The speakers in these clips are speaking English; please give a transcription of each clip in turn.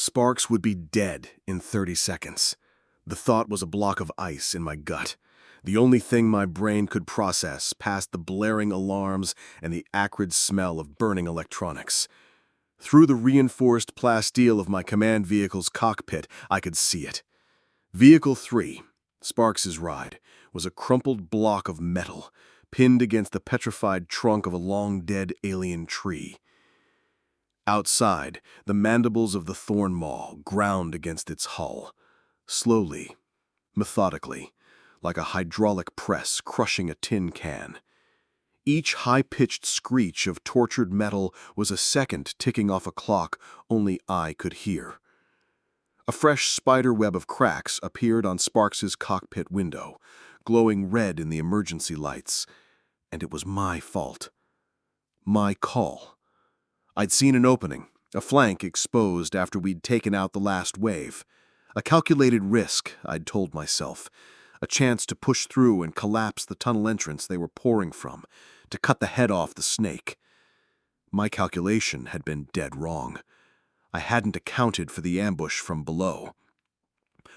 Sparks would be dead in 30 seconds. The thought was a block of ice in my gut, the only thing my brain could process past the blaring alarms and the acrid smell of burning electronics. Through the reinforced plasteel of my command vehicle's cockpit, I could see it. Vehicle 3, Sparks's ride, was a crumpled block of metal, pinned against the petrified trunk of a long-dead alien tree. Outside, the mandibles of the thorn maw ground against its hull, slowly, methodically, like a hydraulic press crushing a tin can. Each high-pitched screech of tortured metal was a second ticking off a clock only I could hear. A fresh spider web of cracks appeared on Sparks's cockpit window, glowing red in the emergency lights, and it was my fault. My call. I'd seen an opening, a flank exposed after we'd taken out the last wave. A calculated risk, I'd told myself. A chance to push through and collapse the tunnel entrance they were pouring from, to cut the head off the snake. My calculation had been dead wrong. I hadn't accounted for the ambush from below.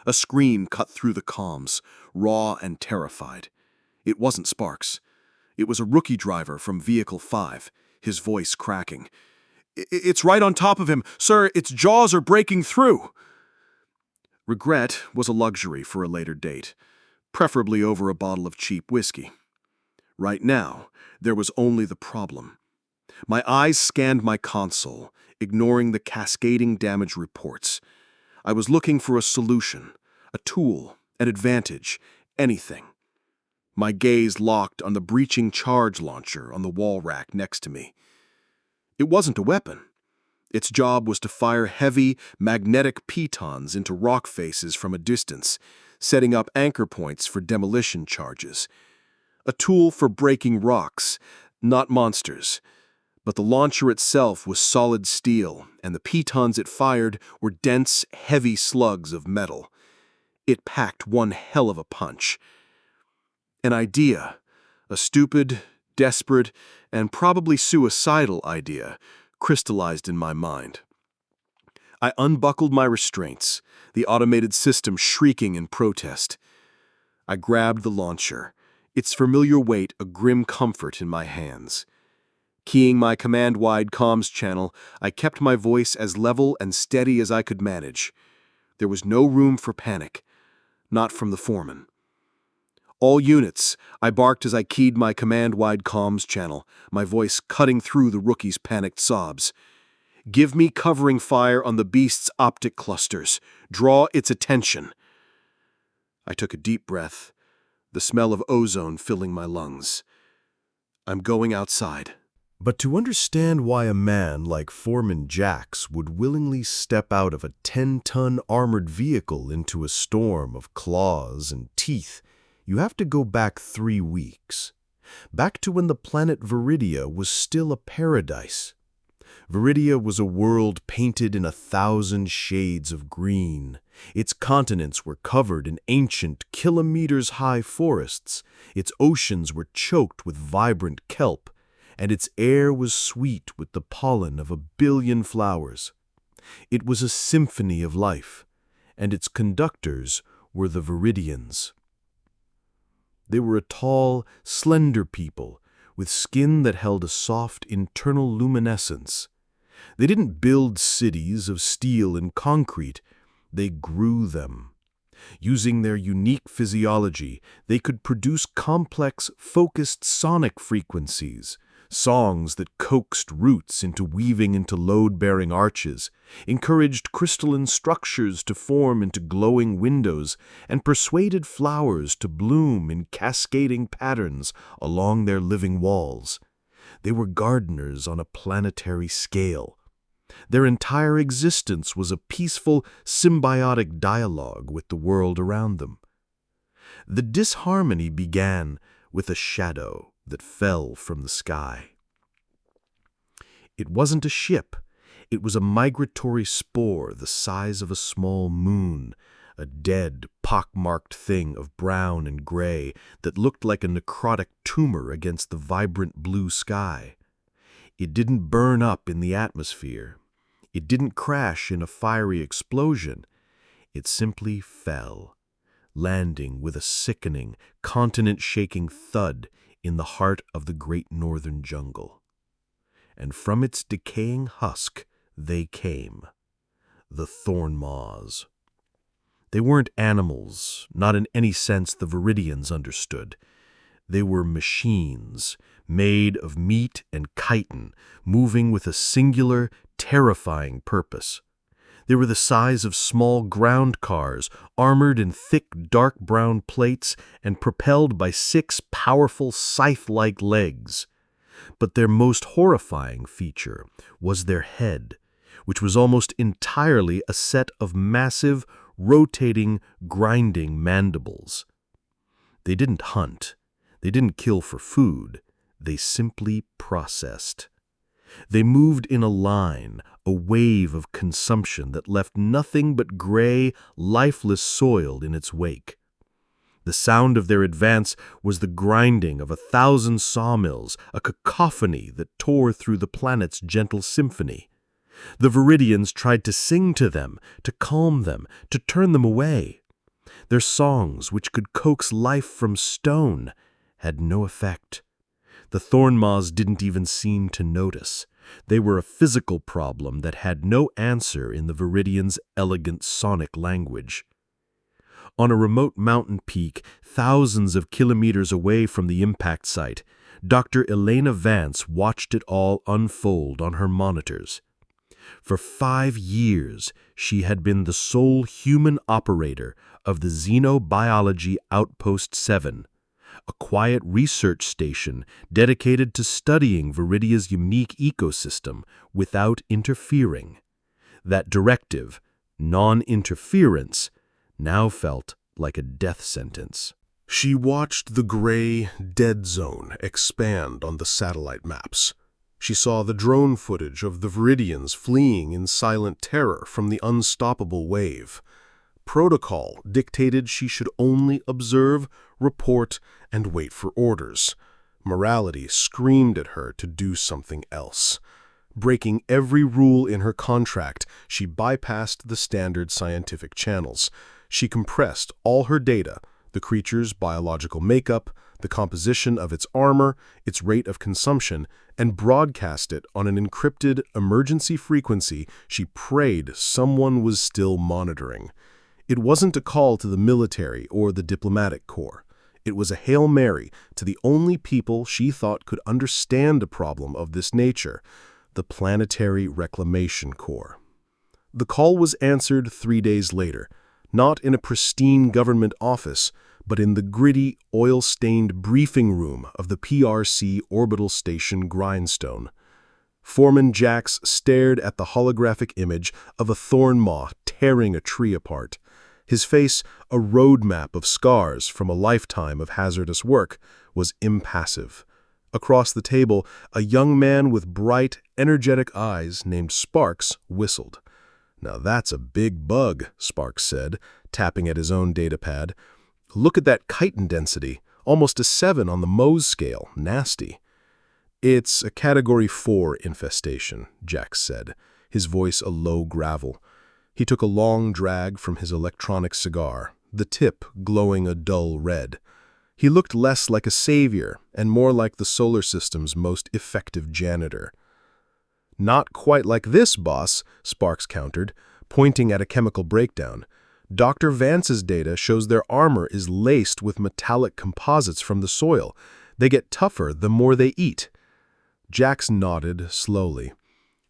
A scream cut through the comms, raw and terrified. It wasn't Sparks. It was a rookie driver from Vehicle 5, his voice cracking. "It's right on top of him. Sir, its jaws are breaking through." Regret was a luxury for a later date, preferably over a bottle of cheap whiskey. Right now, there was only the problem. My eyes scanned my console, ignoring the cascading damage reports. I was looking for a solution, a tool, an advantage, anything. My gaze locked on the breaching charge launcher on the wall rack next to me. It wasn't a weapon. Its job was to fire heavy, magnetic pitons into rock faces from a distance, setting up anchor points for demolition charges. A tool for breaking rocks, not monsters. But the launcher itself was solid steel, and the pitons it fired were dense, heavy slugs of metal. It packed one hell of a punch. An idea, a stupid, desperate, and probably suicidal idea, crystallized in my mind. I unbuckled my restraints, the automated system shrieking in protest. I grabbed the launcher, its familiar weight a grim comfort in my hands. Keying my command-wide comms channel, I kept my voice as level and steady as I could manage. There was no room for panic, not from the foreman. "All units," I barked as I keyed my command-wide comms channel, my voice cutting through the rookie's panicked sobs. "Give me covering fire on the beast's optic clusters. Draw its attention." I took a deep breath, the smell of ozone filling my lungs. "I'm going outside." But to understand why a man like Foreman Jax would willingly step out of a 10-ton armored vehicle into a storm of claws and teeth, you have to go back 3 weeks, back to when the planet Veridia was still a paradise. Veridia was a world painted in 1,000 shades of green. Its continents were covered in ancient, kilometers-high forests. Its oceans were choked with vibrant kelp, and its air was sweet with the pollen of 1 billion flowers. It was a symphony of life, and its conductors were the Veridians. They were a tall, slender people with skin that held a soft internal luminescence. They didn't build cities of steel and concrete, they grew them. Using their unique physiology, they could produce complex, focused sonic frequencies, songs that coaxed roots into weaving into load-bearing arches, encouraged crystalline structures to form into glowing windows, and persuaded flowers to bloom in cascading patterns along their living walls. They were gardeners on a planetary scale. Their entire existence was a peaceful, symbiotic dialogue with the world around them. The disharmony began with a shadow that fell from the sky. It wasn't a ship. It was a migratory spore the size of a small moon, a dead, pock-marked thing of brown and gray that looked like a necrotic tumor against the vibrant blue sky. It didn't burn up in the atmosphere. It didn't crash in a fiery explosion. It simply fell, landing with a sickening, continent-shaking thud in the heart of the great northern jungle. And from its decaying husk, they came, the thorn maws. They weren't animals, not in any sense the Veridians understood. They were machines, made of meat and chitin, moving with a singular, terrifying purpose. They were the size of small ground cars, armored in thick, dark brown plates and propelled by 6 powerful scythe-like legs. But their most horrifying feature was their head, which was almost entirely a set of massive, rotating, grinding mandibles. They didn't hunt. They didn't kill for food. They simply processed. They moved in a line, a wave of consumption that left nothing but gray, lifeless soil in its wake. The sound of their advance was the grinding of 1,000 sawmills, a cacophony that tore through the planet's gentle symphony. The Veridians tried to sing to them, to calm them, to turn them away. Their songs, which could coax life from stone, had no effect. The Thornmaws didn't even seem to notice. They were a physical problem that had no answer in the Veridians' elegant sonic language. On a remote mountain peak, thousands of kilometers away from the impact site, Dr. Elena Vance watched it all unfold on her monitors. For 5 years, she had been the sole human operator of the Xenobiology Outpost 7, a quiet research station dedicated to studying Veridia's unique ecosystem without interfering. That directive, non-interference, now felt like a death sentence. She watched the gray, dead zone expand on the satellite maps. She saw the drone footage of the Veridians fleeing in silent terror from the unstoppable wave. Protocol dictated she should only observe, report, and wait for orders. Morality screamed at her to do something else. Breaking every rule in her contract, she bypassed the standard scientific channels. She compressed all her data, the creature's biological makeup, the composition of its armor, its rate of consumption, and broadcast it on an encrypted emergency frequency she prayed someone was still monitoring. It wasn't a call to the military or the diplomatic corps. It was a Hail Mary to the only people she thought could understand a problem of this nature, the Planetary Reclamation Corps. The call was answered 3 days later, not in a pristine government office, but in the gritty, oil-stained briefing room of the PRC orbital station Grindstone. Foreman Jax stared at the holographic image of a thorn maw tearing a tree apart. His face, a roadmap of scars from a lifetime of hazardous work, was impassive. Across the table, a young man with bright, energetic eyes named Sparks whistled. "Now that's a big bug," Sparks said, tapping at his own datapad. "Look at that chitin density, almost a 7 on the Mohs scale. Nasty." "It's a Category 4 infestation," Jax said, his voice a low gravel. He took a long drag from his electronic cigar, the tip glowing a dull red. He looked less like a savior and more like the solar system's most effective janitor. "Not quite like this, boss," Sparks countered, pointing at a chemical breakdown. "Dr. Vance's data shows their armor is laced with metallic composites from the soil. They get tougher the more they eat." Jax nodded slowly.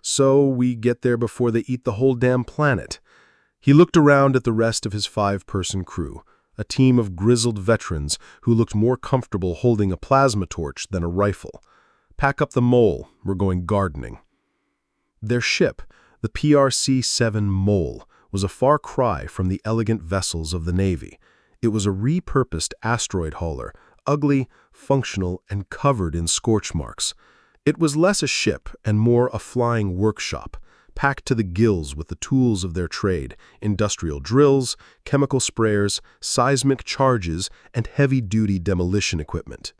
"So we get there before they eat the whole damn planet." He looked around at the rest of his 5-person crew, a team of grizzled veterans who looked more comfortable holding a plasma torch than a rifle. "Pack up the mole, we're going gardening." Their ship, the PRC-7 Mole, was a far cry from the elegant vessels of the Navy. It was a repurposed asteroid hauler, ugly, functional, and covered in scorch marks. It was less a ship and more a flying workshop, packed to the gills with the tools of their trade, industrial drills, chemical sprayers, seismic charges, and heavy-duty demolition equipment.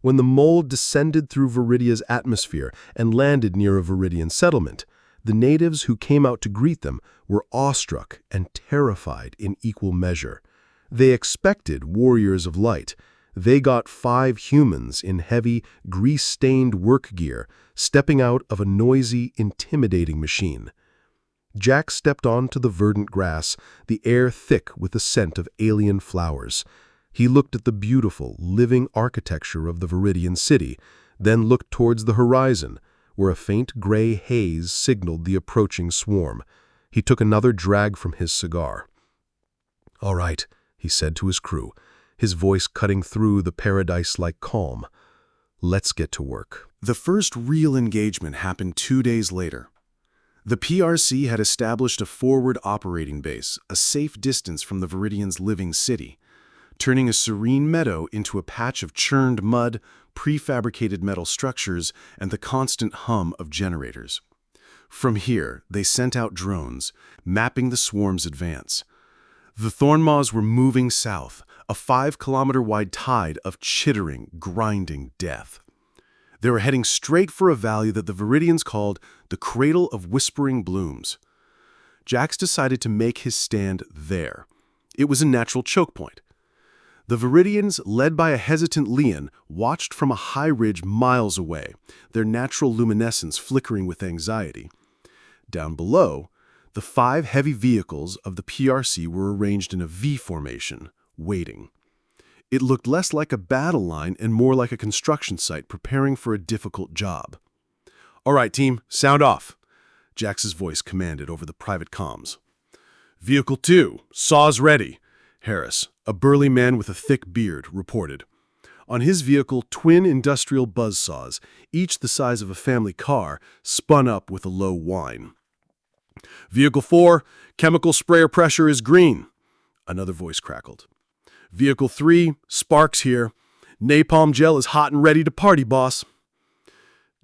When the Mole descended through Veridia's atmosphere and landed near a Veridian settlement, The natives who came out to greet them were awestruck and terrified in equal measure. They expected warriors of light. They got 5 humans in heavy, grease-stained work gear, stepping out of a noisy, intimidating machine. Jack stepped onto the verdant grass, the air thick with the scent of alien flowers. He looked at the beautiful, living architecture of the Veridian city, then looked towards the horizon, where a faint gray haze signaled the approaching swarm. He took another drag from his cigar. "All right," he said to his crew, his voice cutting through the paradise-like calm. "Let's get to work." The first real engagement happened 2 days later. The PRC had established a forward operating base, a safe distance from the Veridians' living city, turning a serene meadow into a patch of churned mud, prefabricated metal structures, and the constant hum of generators. From here, they sent out drones, mapping the swarm's advance. The Thornmaws were moving south, a 5-kilometer-wide tide of chittering, grinding death. They were heading straight for a valley that the Veridians called the Cradle of Whispering Blooms. Jax decided to make his stand there. It was a natural choke point. The Veridians, led by a hesitant Leon, watched from a high ridge miles away, their natural luminescence flickering with anxiety. Down below, the 5 heavy vehicles of the PRC were arranged in a V formation, waiting. It looked less like a battle line and more like a construction site preparing for a difficult job. "All right, team, sound off," Jax's voice commanded over the private comms. "Vehicle 2, saws ready," Harris, a burly man with a thick beard, reported. On his vehicle, twin industrial buzzsaws, each the size of a family car, spun up with a low whine. "Vehicle 4, chemical sprayer pressure is green," another voice crackled. "Vehicle 3, Sparks here. Napalm gel is hot and ready to party, boss."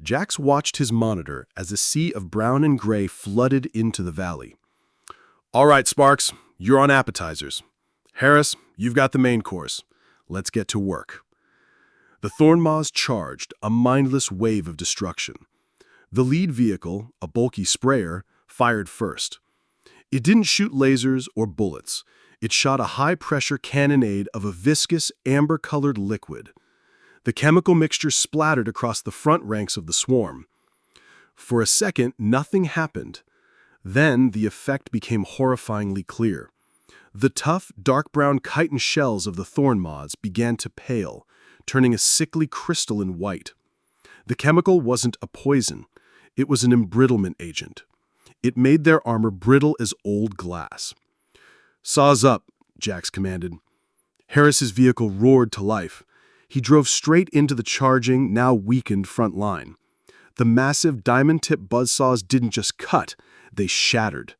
Jax watched his monitor as a sea of brown and gray flooded into the valley. "All right, Sparks, you're on appetizers. Harris, you've got the main course. Let's get to work." The Thornmaws charged, a mindless wave of destruction. The lead vehicle, a bulky sprayer, fired first. It didn't shoot lasers or bullets. It shot a high-pressure cannonade of a viscous, amber-colored liquid. The chemical mixture splattered across the front ranks of the swarm. For a second, nothing happened. Then the effect became horrifyingly clear. The tough, dark brown chitin shells of the Thornmaws began to pale, turning a sickly crystalline white. The chemical wasn't a poison. It was an embrittlement agent. It made their armor brittle as old glass. "Saws up," Jax commanded. Harris's vehicle roared to life. He drove straight into the charging, now weakened front line. The massive diamond-tipped buzzsaws didn't just cut, they shattered.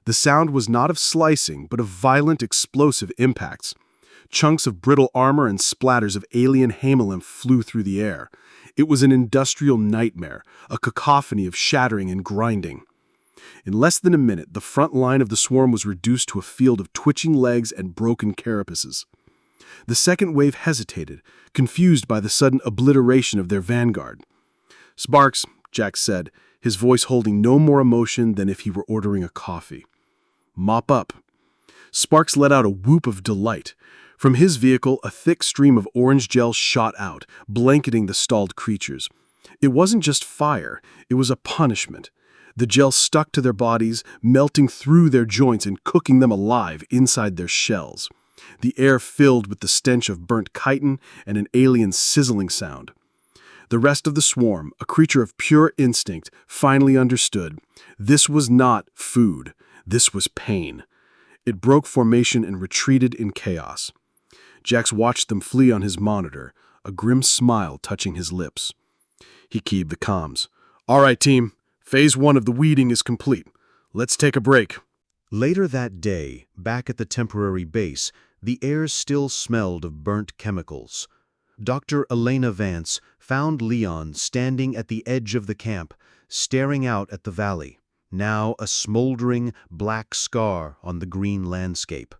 The sound was not of slicing, but of violent, explosive impacts. Chunks of brittle armor and splatters of alien hemolymph flew through the air. It was an industrial nightmare, a cacophony of shattering and grinding. In less than a minute, the front line of the swarm was reduced to a field of twitching legs and broken carapaces. The second wave hesitated, confused by the sudden obliteration of their vanguard. "Sparks," Jax said, his voice holding no more emotion than if he were ordering a coffee. "Mop up." Sparks let out a whoop of delight. From his vehicle, a thick stream of orange gel shot out, blanketing the stalled creatures. It wasn't just fire, it was a punishment. The gel stuck to their bodies, melting through their joints and cooking them alive inside their shells. The air filled with the stench of burnt chitin and an alien sizzling sound. The rest of the swarm, a creature of pure instinct, finally understood. This was not food. This was pain. It broke formation and retreated in chaos. Jax watched them flee on his monitor, a grim smile touching his lips. He keyed the comms. "All right, team. Phase 1 of the weeding is complete. Let's take a break." Later that day, back at the temporary base, the air still smelled of burnt chemicals. Dr. Elena Vance found Leon standing at the edge of the camp, staring out at the valley, now a smoldering black scar on the green landscape.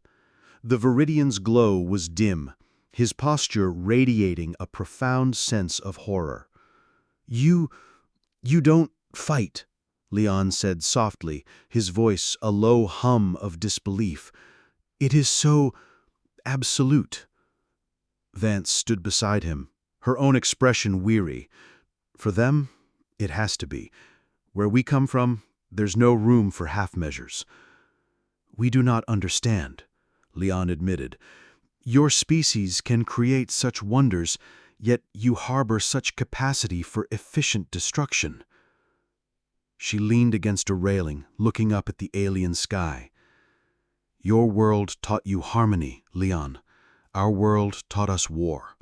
The Veridian's glow was dim, his posture radiating a profound sense of horror. You don't fight," Leon said softly, his voice a low hum of disbelief. "It is so absolute." Vance stood beside him, her own expression weary. "For them, it has to be. Where we come from, there's no room for half measures." "We do not understand," Leon admitted. "Your species can create such wonders, yet you harbor such capacity for efficient destruction." She leaned against a railing, looking up at the alien sky. "Your world taught you harmony, Leon. Our world taught us war.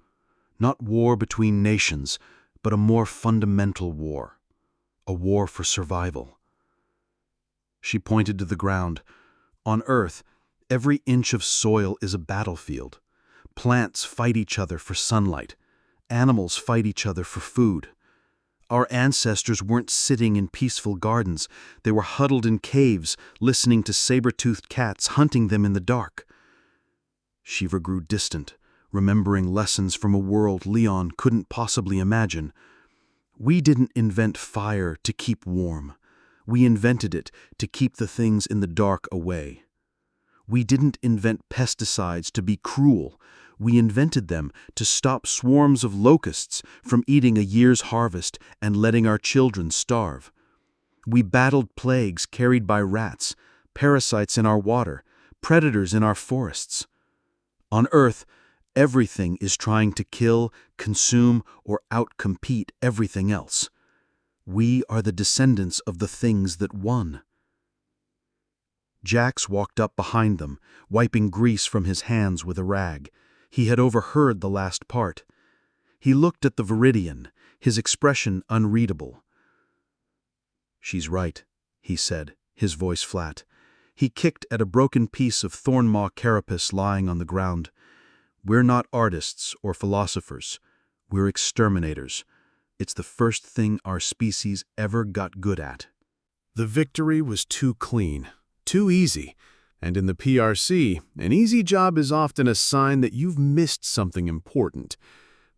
Not war between nations, but a more fundamental war. A war for survival." She pointed to the ground. "On Earth, every inch of soil is a battlefield. Plants fight each other for sunlight. Animals fight each other for food. Our ancestors weren't sitting in peaceful gardens. They were huddled in caves, listening to saber-toothed cats hunting them in the dark." Shiva grew distant, remembering lessons from a world Leon couldn't possibly imagine. "We didn't invent fire to keep warm. We invented it to keep the things in the dark away. We didn't invent pesticides to be cruel. We invented them to stop swarms of locusts from eating a year's harvest and letting our children starve. We battled plagues carried by rats, parasites in our water, predators in our forests. On Earth, everything is trying to kill, consume, or outcompete everything else. We are the descendants of the things that won." Jax walked up behind them, wiping grease from his hands with a rag. He had overheard the last part. He looked at the Veridian, his expression unreadable. "She's right," he said, his voice flat. He kicked at a broken piece of thornmaw carapace lying on the ground. "We're not artists or philosophers. We're exterminators. It's the first thing our species ever got good at." The victory was too clean, too easy. And in the PRC, an easy job is often a sign that you've missed something important.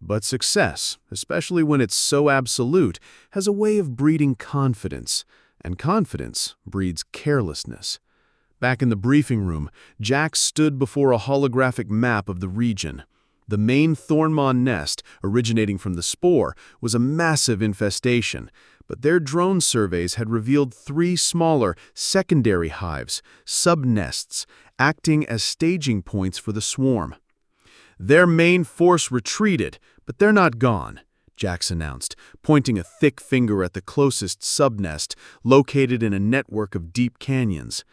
But success, especially when it's so absolute, has a way of breeding confidence, and confidence breeds carelessness. Back in the briefing room, Jack stood before a holographic map of the region. The main thornmaw nest, originating from the spore, was a massive infestation, but their drone surveys had revealed 3 smaller, secondary hives, sub-nests, acting as staging points for the swarm. "Their main force retreated, but they're not gone," Jax announced, pointing a thick finger at the closest sub-nest, located in a network of deep canyons.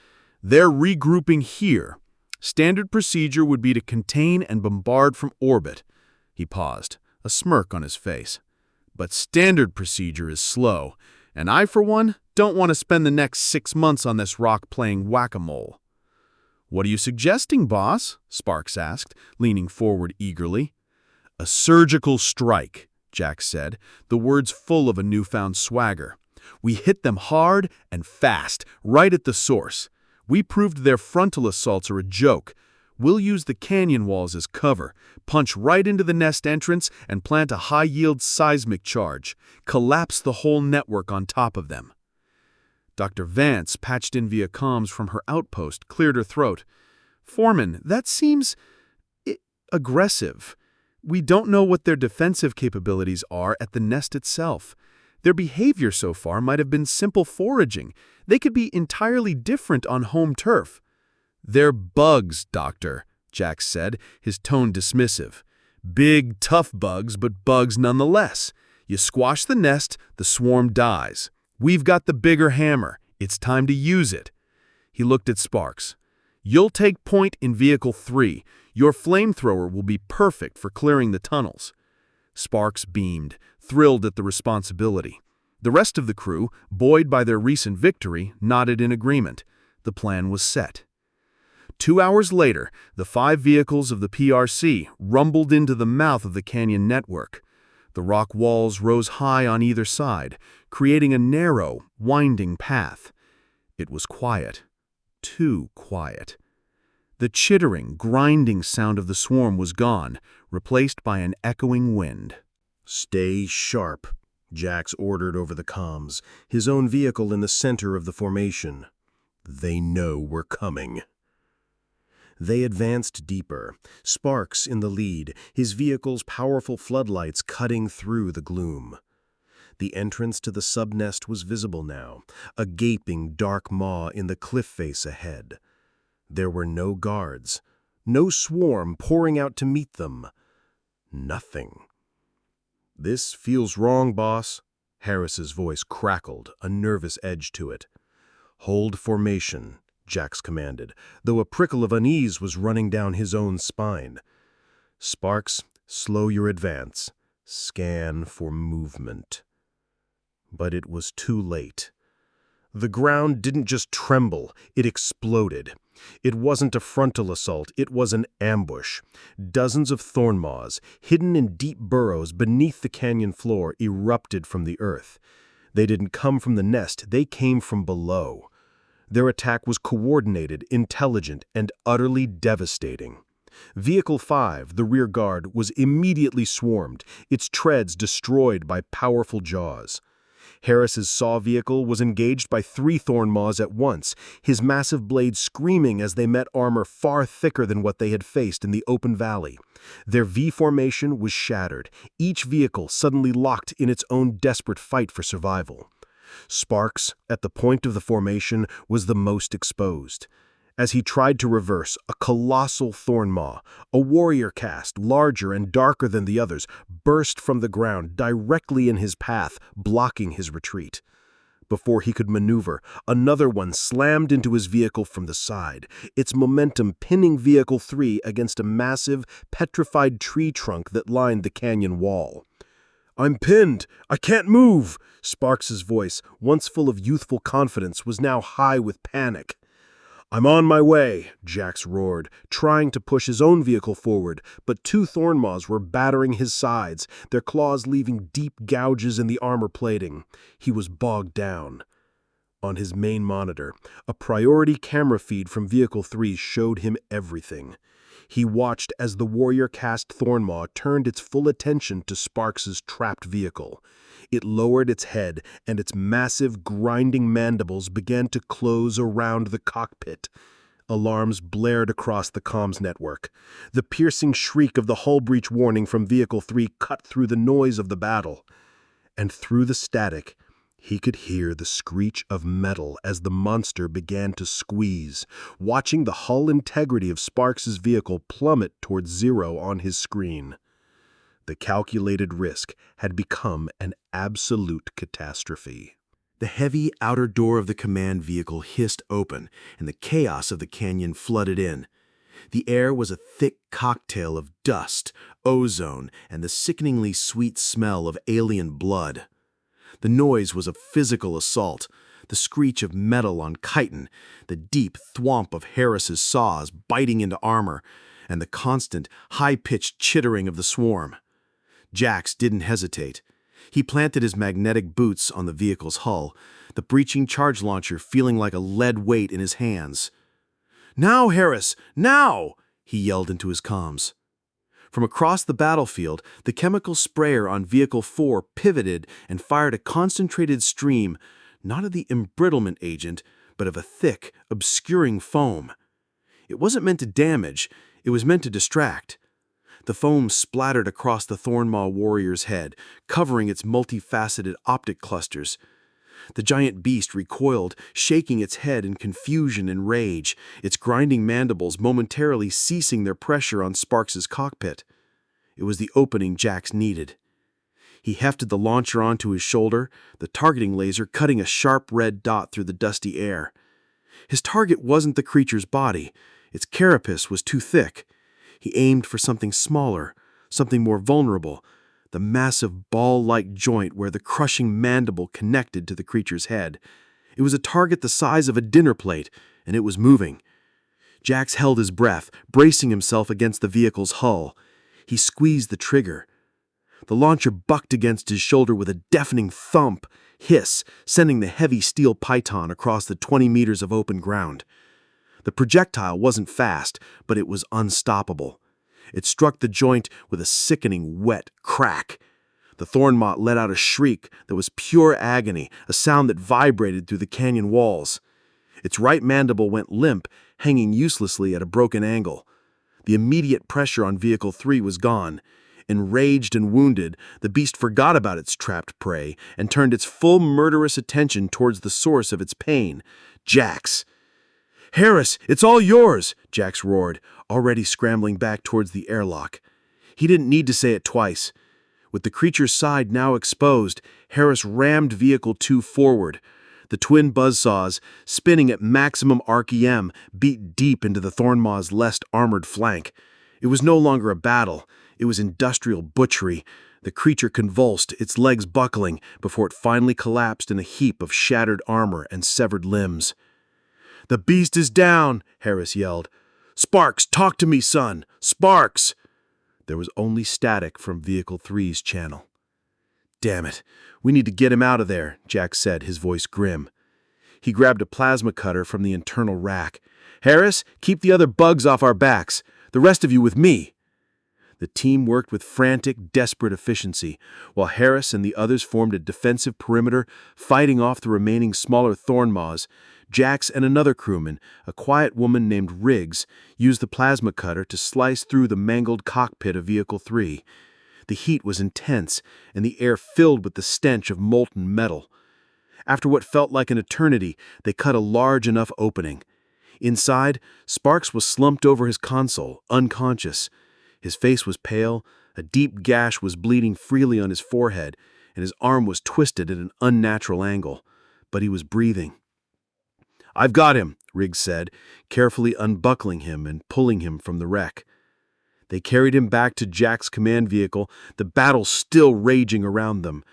"They're regrouping here. Standard procedure would be to contain and bombard from orbit." He paused, a smirk on his face. "But standard procedure is slow, and I, for one, don't want to spend the next 6 months on this rock playing whack-a-mole." "What are you suggesting, boss?" Sparks asked, leaning forward eagerly. "A surgical strike," Jack said, the words full of a newfound swagger. "We hit them hard and fast, right at the source. We proved their frontal assaults are a joke. We'll use the canyon walls as cover, punch right into the nest entrance, and plant a high-yield seismic charge. Collapse the whole network on top of them." Dr. Vance, patched in via comms from her outpost, cleared her throat. "Foreman, that seems aggressive. We don't know what their defensive capabilities are at the nest itself. Their behavior so far might have been simple foraging. They could be entirely different on home turf." "They're bugs, Doctor," Jack said, his tone dismissive. "Big, tough bugs, but bugs nonetheless. You squash the nest, the swarm dies. We've got the bigger hammer. It's time to use it." He looked at Sparks. "You'll take point in Vehicle 3. Your flamethrower will be perfect for clearing the tunnels." Sparks beamed, thrilled at the responsibility. The rest of the crew, buoyed by their recent victory, nodded in agreement. The plan was set. 2 hours later, the 5 vehicles of the PRC rumbled into the mouth of the canyon network. The rock walls rose high on either side, creating a narrow, winding path. It was quiet. Too quiet. The chittering, grinding sound of the swarm was gone, replaced by an echoing wind. "Stay sharp," Jax ordered over the comms, his own vehicle in the center of the formation. "They know we're coming." They advanced deeper, Sparks in the lead, his vehicle's powerful floodlights cutting through the gloom. The entrance to the subnest was visible now, a gaping dark maw in the cliff face ahead. There were no guards, no swarm pouring out to meet them. Nothing. "This feels wrong, boss." Harris's voice crackled, a nervous edge to it. "Hold formation," Jax commanded, though a prickle of unease was running down his own spine. "Sparks, slow your advance. Scan for movement." But it was too late. The ground didn't just tremble, it exploded. It wasn't a frontal assault, it was an ambush. Dozens of thorn maws, hidden in deep burrows beneath the canyon floor, erupted from the earth. They didn't come from the nest, they came from below. Their attack was coordinated, intelligent, and utterly devastating. Vehicle 5, the rear guard, was immediately swarmed, its treads destroyed by powerful jaws. Harris's saw vehicle was engaged by 3 thorn maws at once, his massive blades screaming as they met armor far thicker than what they had faced in the open valley. Their V formation was shattered, each vehicle suddenly locked in its own desperate fight for survival. Sparks, at the point of the formation, was the most exposed. As he tried to reverse, a colossal thorn maw, a warrior caste larger and darker than the others, burst from the ground directly in his path, blocking his retreat. Before he could maneuver, another one slammed into his vehicle from the side, its momentum pinning Vehicle 3 against a massive, petrified tree trunk that lined the canyon wall. "I'm pinned! I can't move!" Sparks's voice, once full of youthful confidence, was now high with panic. "I'm on my way," Jax roared, trying to push his own vehicle forward, but 2 thorn maws were battering his sides, their claws leaving deep gouges in the armor plating. He was bogged down. On his main monitor, a priority camera feed from Vehicle 3 showed him everything. He watched as the warrior caste thorn maw turned its full attention to Sparks's trapped vehicle. It lowered its head, and its massive, grinding mandibles began to close around the cockpit. Alarms blared across the comms network. The piercing shriek of the hull breach warning from Vehicle 3 cut through the noise of the battle. And through the static, he could hear the screech of metal as the monster began to squeeze, watching the hull integrity of Sparks's vehicle plummet towards 0 on his screen. The calculated risk had become an absolute catastrophe. The heavy outer door of the command vehicle hissed open, and the chaos of the canyon flooded in. The air was a thick cocktail of dust, ozone, and the sickeningly sweet smell of alien blood. The noise was a physical assault, the screech of metal on chitin, the deep thwomp of Harris's saws biting into armor, and the constant, high-pitched chittering of the swarm. Jax didn't hesitate. He planted his magnetic boots on the vehicle's hull, the breaching charge launcher feeling like a lead weight in his hands. "Now, Harris, now!" he yelled into his comms. From across the battlefield, the chemical sprayer on Vehicle 4 pivoted and fired a concentrated stream, not of the embrittlement agent, but of a thick, obscuring foam. It wasn't meant to damage, it was meant to distract. The foam splattered across the Thornmaw warrior's head, covering its multifaceted optic clusters. The giant beast recoiled, shaking its head in confusion and rage, its grinding mandibles momentarily ceasing their pressure on Sparks's cockpit. It was the opening Jax needed. He hefted the launcher onto his shoulder, the targeting laser cutting a sharp red dot through the dusty air. His target wasn't the creature's body. Its carapace was too thick. He aimed for something smaller, something more vulnerable, the massive ball-like joint where the crushing mandible connected to the creature's head. It was a target the size of a dinner plate, and it was moving. Jax held his breath, bracing himself against the vehicle's hull. He squeezed the trigger. The launcher bucked against his shoulder with a deafening thump, hiss, sending the heavy steel python across the 20 meters of open ground. The projectile wasn't fast, but it was unstoppable. It struck the joint with a sickening, wet crack. The thorn moth let out a shriek that was pure agony, a sound that vibrated through the canyon walls. Its right mandible went limp, hanging uselessly at a broken angle. The immediate pressure on Vehicle 3 was gone. Enraged and wounded, the beast forgot about its trapped prey and turned its full murderous attention towards the source of its pain, Jax. "Harris, it's all yours!" Jax roared, already scrambling back towards the airlock. He didn't need to say it twice. With the creature's side now exposed, Harris rammed Vehicle 2 forward. The twin buzzsaws, spinning at maximum RPM, beat deep into the Thornmaw's less armored flank. It was no longer a battle. It was industrial butchery. The creature convulsed, its legs buckling, before it finally collapsed in a heap of shattered armor and severed limbs. "The beast is down!" Harris yelled. "Sparks, talk to me, son! Sparks!" There was only static from Vehicle 3's channel. "Damn it, we need to get him out of there," Jack said, his voice grim. He grabbed a plasma cutter from the internal rack. "Harris, keep the other bugs off our backs. The rest of you with me." The team worked with frantic, desperate efficiency, while Harris and the others formed a defensive perimeter, fighting off the remaining smaller Thornmaws. Jax and another crewman, a quiet woman named Riggs, used the plasma cutter to slice through the mangled cockpit of Vehicle 3. The heat was intense, and the air filled with the stench of molten metal. After what felt like an eternity, they cut a large enough opening. Inside, Sparks was slumped over his console, unconscious. His face was pale, a deep gash was bleeding freely on his forehead, and his arm was twisted at an unnatural angle. But he was breathing. "I've got him," Riggs said, carefully unbuckling him and pulling him from the wreck. They carried him back to Jack's command vehicle, the battle still raging around them.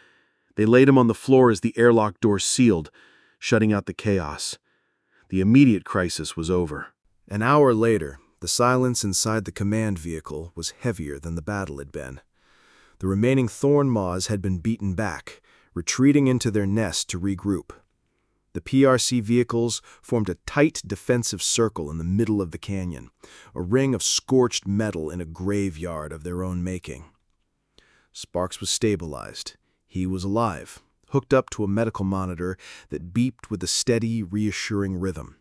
They laid him on the floor as the airlock door sealed, shutting out the chaos. The immediate crisis was over. An hour later, the silence inside the command vehicle was heavier than the battle had been. The remaining Thornmaws had been beaten back, retreating into their nest to regroup. The PRC vehicles formed a tight defensive circle in the middle of the canyon, a ring of scorched metal in a graveyard of their own making. Sparks was stabilized. He was alive, hooked up to a medical monitor that beeped with a steady, reassuring rhythm.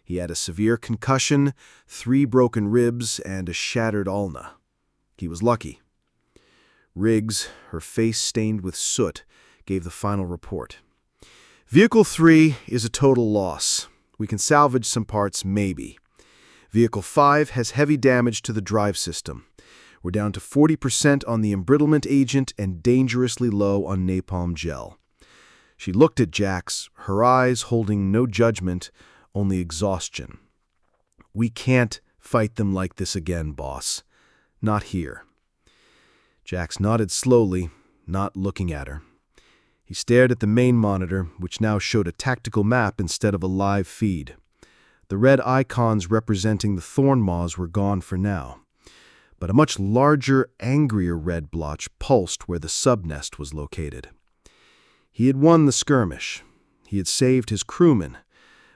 He had a severe concussion, 3 broken ribs, and a shattered ulna. He was lucky. Riggs, her face stained with soot, gave the final report. "Vehicle 3 is a total loss. We can salvage some parts, maybe. Vehicle 5 has heavy damage to the drive system. We're down to 40% on the embrittlement agent and dangerously low on napalm gel." She looked at Jax, her eyes holding no judgment, only exhaustion. "We can't fight them like this again, boss. Not here." Jax nodded slowly, not looking at her. He stared at the main monitor, which now showed a tactical map instead of a live feed. The red icons representing the Thornmaws were gone for now, but a much larger, angrier red blotch pulsed where the subnest was located. He had won the skirmish. He had saved his crewmen,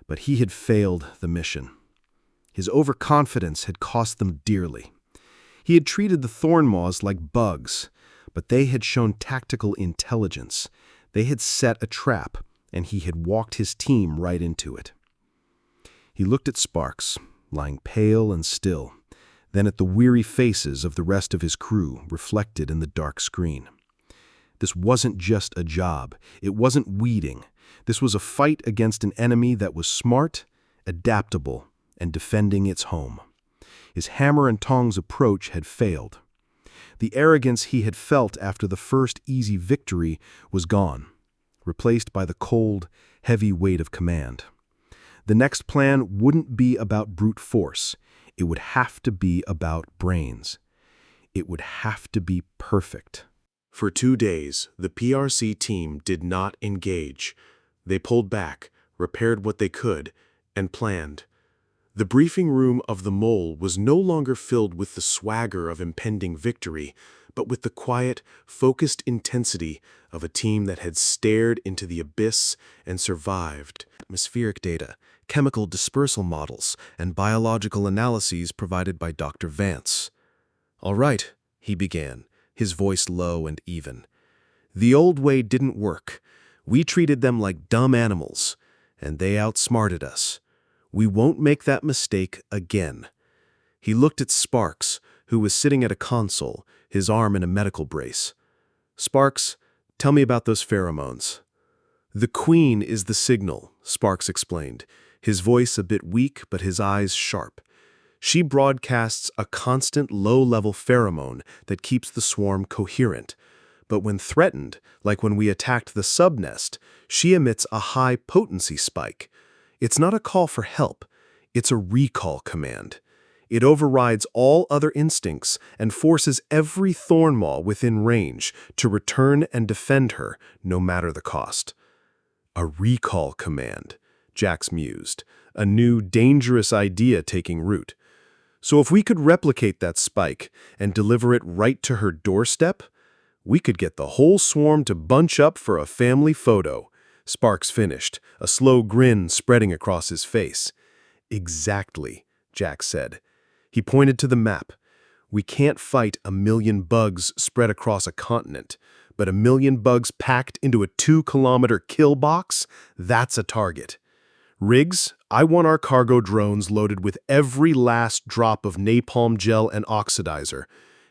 but he had failed the mission. His overconfidence had cost them dearly. He had treated the Thornmaws like bugs, but they had shown tactical intelligence. They had set a trap, and he had walked his team right into it. He looked at Sparks, lying pale and still, then at the weary faces of the rest of his crew reflected in the dark screen. This wasn't just a job. It wasn't weeding. This was a fight against an enemy that was smart, adaptable, and defending its home. His hammer-and-tongs approach had failed. The arrogance he had felt after the first easy victory was gone, replaced by the cold, heavy weight of command. The next plan wouldn't be about brute force. It would have to be about brains. It would have to be perfect. For 2 days, the PRC team did not engage. They pulled back, repaired what they could, and planned. The briefing room of the mole was no longer filled with the swagger of impending victory, but with the quiet, focused intensity of a team that had stared into the abyss and survived. Atmospheric data, chemical dispersal models, and biological analyses provided by Dr. Vance. "All right," he began, his voice low and even. The old way didn't work. We treated them like dumb animals, and they outsmarted us. We won't make that mistake again." He looked at Sparks, who was sitting at a console, his arm in a medical brace. "Sparks, tell me about those pheromones." "The queen is the signal," Sparks explained, his voice a bit weak but his eyes sharp. "She broadcasts a constant low-level pheromone that keeps the swarm coherent. But when threatened, like when we attacked the subnest, she emits a high-potency spike. It's not a call for help, it's a recall command. It overrides all other instincts and forces every thornmaw within range to return and defend her, no matter the cost." "A recall command," Jax mused, a new, dangerous idea taking root. "So if we could replicate that spike and deliver it right to her doorstep, we could get the whole swarm to bunch up for a family photo." Sparks finished, a slow grin spreading across his face. "Exactly," Jax said. He pointed to the map. "We can't fight 1,000,000 bugs spread across a continent, but 1,000,000 bugs packed into a 2-kilometer kill box, that's a target. Riggs, I want our cargo drones loaded with every last drop of napalm gel and oxidizer.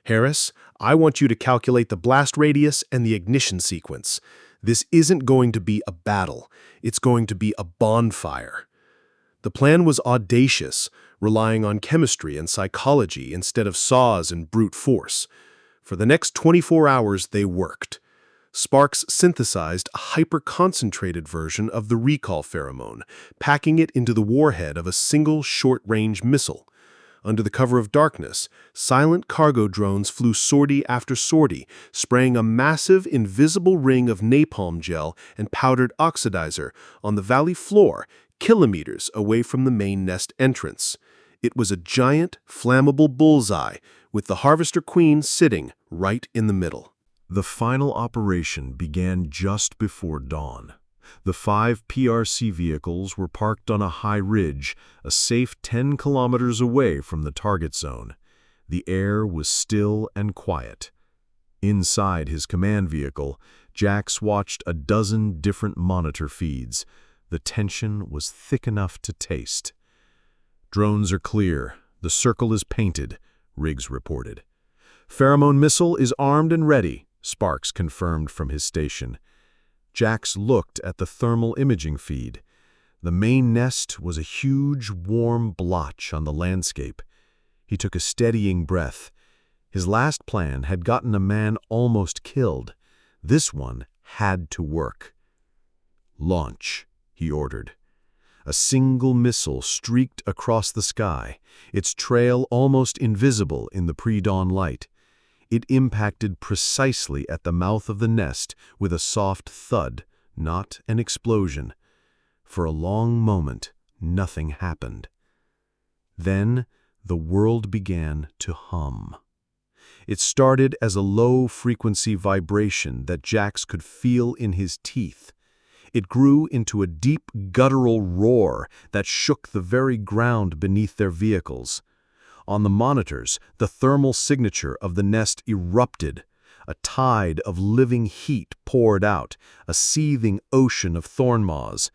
Harris, I want you to calculate the blast radius and the ignition sequence. This isn't going to be a battle. It's going to be a bonfire." The plan was audacious, relying on chemistry and psychology instead of saws and brute force. For the next 24 hours, they worked. Sparks synthesized a hyper-concentrated version of the recall pheromone, packing it into the warhead of a single short-range missile. Under the cover of darkness, silent cargo drones flew sortie after sortie, spraying a massive, invisible ring of napalm gel and powdered oxidizer on the valley floor, kilometers away from the main nest entrance. It was a giant, flammable bullseye, with the Harvester Queen sitting right in the middle. The final operation began just before dawn. The 5 PRC vehicles were parked on a high ridge, a safe 10 kilometers away from the target zone. The air was still and quiet. Inside his command vehicle, Jax watched a dozen different monitor feeds. The tension was thick enough to taste. "Drones are clear. The circle is painted," Riggs reported. "Pheromone missile is armed and ready," Sparks confirmed from his station. Jax looked at the thermal imaging feed. The main nest was a huge, warm blotch on the landscape. He took a steadying breath. His last plan had gotten a man almost killed. This one had to work. "Launch," he ordered. A single missile streaked across the sky, its trail almost invisible in the pre-dawn light. It impacted precisely at the mouth of the nest with a soft thud, not an explosion. For a long moment, nothing happened. Then, the world began to hum. It started as a low-frequency vibration that Jax could feel in his teeth. It grew into a deep guttural roar that shook the very ground beneath their vehicles. On the monitors, the thermal signature of the nest erupted. A tide of living heat poured out, a seething ocean of thornmaws.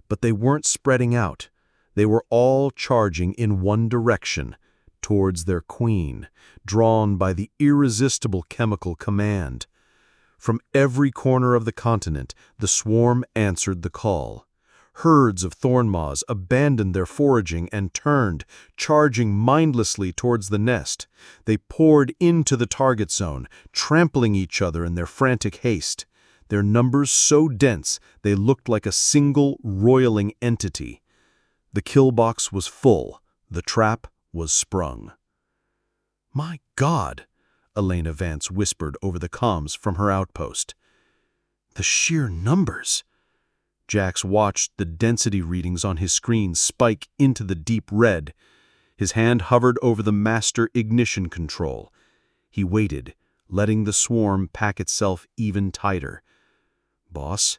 But they weren't spreading out. They were all charging in one direction, towards their queen, drawn by the irresistible chemical command. From every corner of the continent, the swarm answered the call. Herds of thornmaws abandoned their foraging and turned, charging mindlessly towards the nest. They poured into the target zone, trampling each other in their frantic haste. Their numbers so dense they looked like a single roiling entity. The kill box was full. The trap was sprung. "My God," Elena Vance whispered over the comms from her outpost. "The sheer numbers." Jax watched the density readings on his screen spike into the deep red. His hand hovered over the master ignition control. He waited, letting the swarm pack itself even tighter. "Boss,"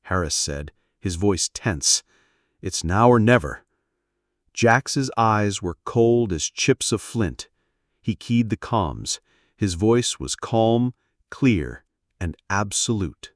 Harris said, his voice tense, "it's now or never." Jax's eyes were cold as chips of flint. He keyed the comms. His voice was calm, clear, and absolute.